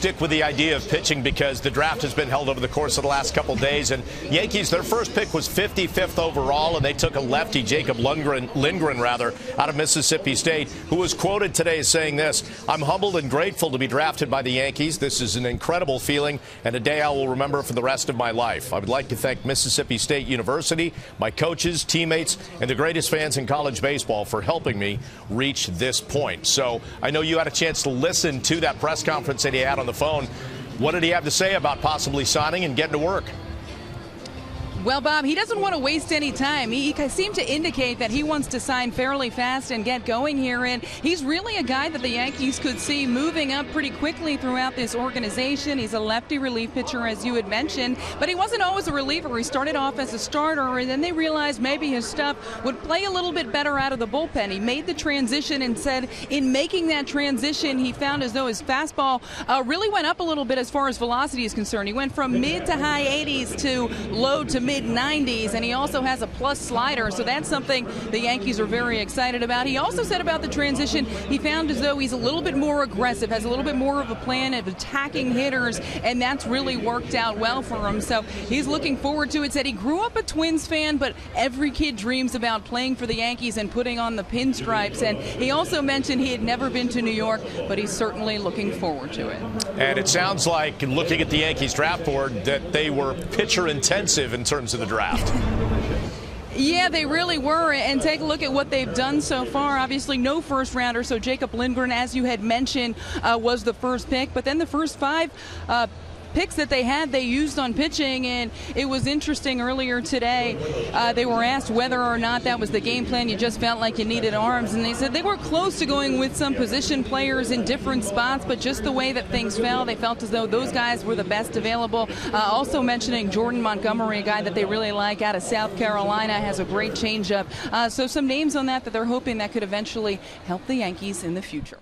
stick with the idea of pitching because the draft has been held over the course of the last couple days. And Yankees, their first pick was 55th overall, and they took a lefty, Jacob Lindgren, out of Mississippi State, who was quoted today as saying this: "I'm humbled and grateful to be drafted by the Yankees. This is an incredible feeling and a day I will remember for the rest of my life. I would like to thank Mississippi State University, my coaches, teammates, and the greatest fans in college baseball for helping me reach this point." So I know you had a chance to listen to that press conference that he had on the phone. What did he have to say about possibly signing and getting to work? Well, Bob, he doesn't want to waste any time. He seemed to indicate that he wants to sign fairly fast and get going here. And he's really a guy that the Yankees could see moving up pretty quickly throughout this organization. He's a lefty relief pitcher, as you had mentioned, but he wasn't always a reliever. He started off as a starter, and then they realized maybe his stuff would play a little bit better out of the bullpen. He made the transition and said in making that transition, he found as though his fastball really went up a little bit as far as velocity is concerned. He went from mid to high 80s to low to mid 90s, and he also has a plus slider, so that's something the Yankees are very excited about. He also said about the transition, he found as though he's a little bit more aggressive, has a little bit more of a plan of attacking hitters, and that's really worked out well for him. So he's looking forward to it. Said he grew up a Twins fan, but every kid dreams about playing for the Yankees and putting on the pinstripes. And he also mentioned he had never been to New York, but he's certainly looking forward to it. And it sounds like, looking at the Yankees draft board, that they were pitcher intensive in terms of the draft. Yeah, they really were, and take a look at what they've done so far. Obviously, no first rounder, so Jacob Lindgren, as you had mentioned, was the first pick, but then the first five picks that they had, they used on pitching. And it was interesting earlier today, they were asked whether or not that was the game plan. You just felt like you needed arms, and they said they were close to going with some position players in different spots, but just the way that things fell, they felt as though those guys were the best available. Also mentioning Jordan Montgomery, a guy that they really like out of South Carolina, has a great changeup. So some names on that they're hoping that could eventually help the Yankees in the future.